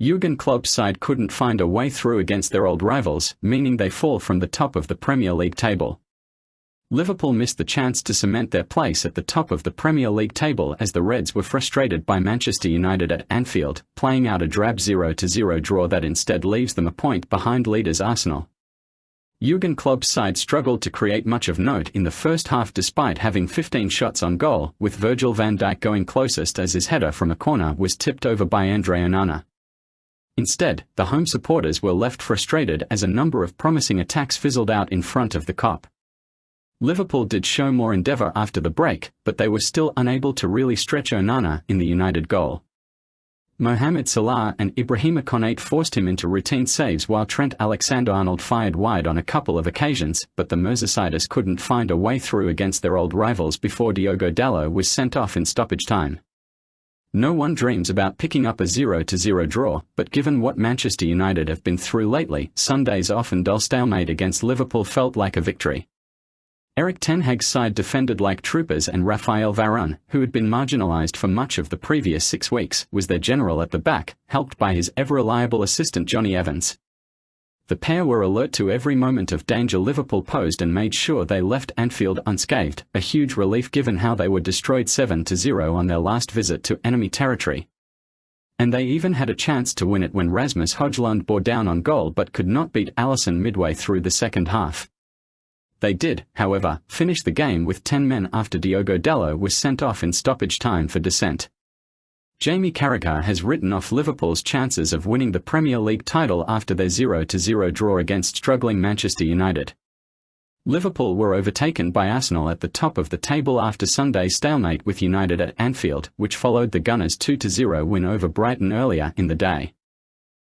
Jurgen Klopp's side couldn't find a way through against their old rivals, meaning they fall from the top of the Premier League table. Liverpool missed the chance to cement their place at the top of the Premier League table as the Reds were frustrated by Manchester United at Anfield, playing out a drab 0-0 draw that instead leaves them a point behind leaders Arsenal. Jurgen Klopp's side struggled to create much of note in the first half despite having 15 shots on goal, with Virgil van Dijk going closest as his header from a corner was tipped over by Andre Onana. Instead, the home supporters were left frustrated as a number of promising attacks fizzled out in front of the Kop. Liverpool did show more endeavour after the break, but they were still unable to really stretch Onana in the United goal. Mohamed Salah and Ibrahima Konate forced him into routine saves while Trent Alexander-Arnold fired wide on a couple of occasions, but the Merseysiders couldn't find a way through against their old rivals before Diogo Dalot was sent off in stoppage time. No one dreams about picking up a 0-0 draw, but given what Manchester United have been through lately, Sunday's often dull stalemate against Liverpool felt like a victory. Erik ten Hag's side defended like troopers and Raphael Varane, who had been marginalised for much of the previous 6 weeks, was their general at the back, helped by his ever-reliable assistant Johnny Evans. The pair were alert to every moment of danger Liverpool posed and made sure they left Anfield unscathed, a huge relief given how they were destroyed 7-0 on their last visit to enemy territory. And they even had a chance to win it when Rasmus Højlund bore down on goal but could not beat Alisson midway through the second half. They did, however, finish the game with 10 men after Diogo Dalot was sent off in stoppage time for dissent. Jamie Carragher has written off Liverpool's chances of winning the Premier League title after their 0-0 draw against struggling Manchester United. Liverpool were overtaken by Arsenal at the top of the table after Sunday's stalemate with United at Anfield, which followed the Gunners' 2-0 win over Brighton earlier in the day.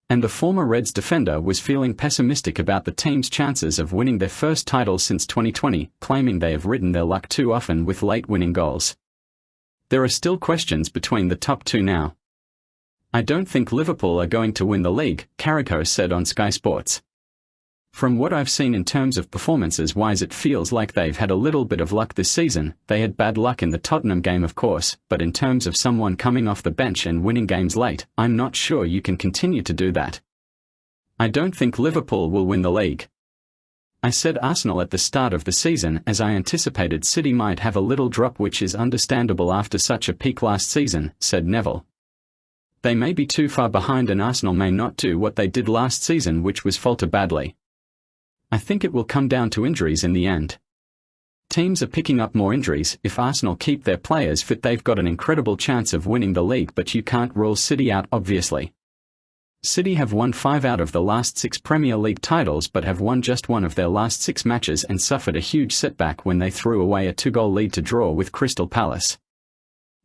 And the former Reds defender was feeling pessimistic about the team's chances of winning their first title since 2020, claiming they have ridden their luck too often with late winning goals. There are still questions between the top two now. I don't think Liverpool are going to win the league, Carragher said on Sky Sports. From what I've seen in terms of performances-wise, it feels like they've had a little bit of luck this season. They had bad luck in the Tottenham game, of course, but in terms of someone coming off the bench and winning games late, I'm not sure you can continue to do that. I don't think Liverpool will win the league. I said Arsenal at the start of the season as I anticipated City might have a little drop, which is understandable after such a peak last season, said Neville. They may be too far behind and Arsenal may not do what they did last season, which was falter badly. I think it will come down to injuries in the end. Teams are picking up more injuries. If Arsenal keep their players fit, they've got an incredible chance of winning the league, but you can't rule City out, obviously. City have won 5 out of the last 6 Premier League titles but have won just 1 of their last 6 matches and suffered a huge setback when they threw away a 2-goal lead to draw with Crystal Palace.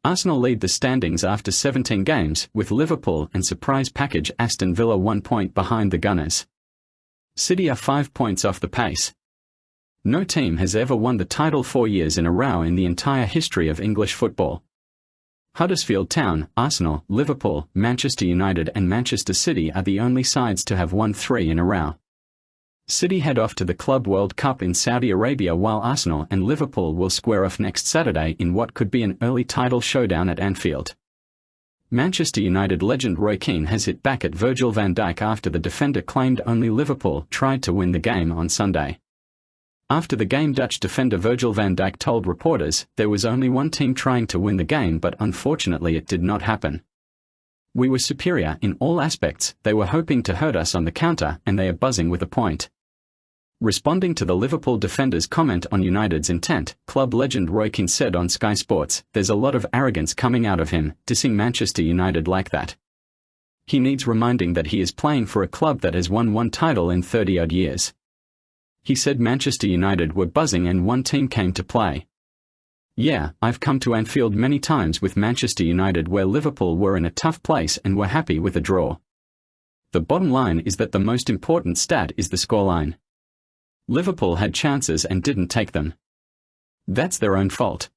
Arsenal lead the standings after 17 games, with Liverpool and surprise package Aston Villa 1 point behind the Gunners. City are 5 points off the pace. No team has ever won the title 4 years in a row in the entire history of English football. Huddersfield Town, Arsenal, Liverpool, Manchester United and Manchester City are the only sides to have won 3 in a row. City head off to the Club World Cup in Saudi Arabia, while Arsenal and Liverpool will square off next Saturday in what could be an early title showdown at Anfield. Manchester United legend Roy Keane has hit back at Virgil van Dijk after the defender claimed only Liverpool tried to win the game on Sunday. After the game, Dutch defender Virgil van Dijk told reporters, "There was only one team trying to win the game, but unfortunately it did not happen. We were superior in all aspects. They were hoping to hurt us on the counter and they are buzzing with a point." Responding to the Liverpool defender's comment on United's intent, club legend Roy Keane said on Sky Sports, "There's a lot of arrogance coming out of him, dissing Manchester United like that. He needs reminding that he is playing for a club that has won 1 title in 30-odd years." He said Manchester United were buzzing and one team came to play. "Yeah, I've come to Anfield many times with Manchester United where Liverpool were in a tough place and were happy with a draw. The bottom line is that the most important stat is the scoreline. Liverpool had chances and didn't take them. That's their own fault.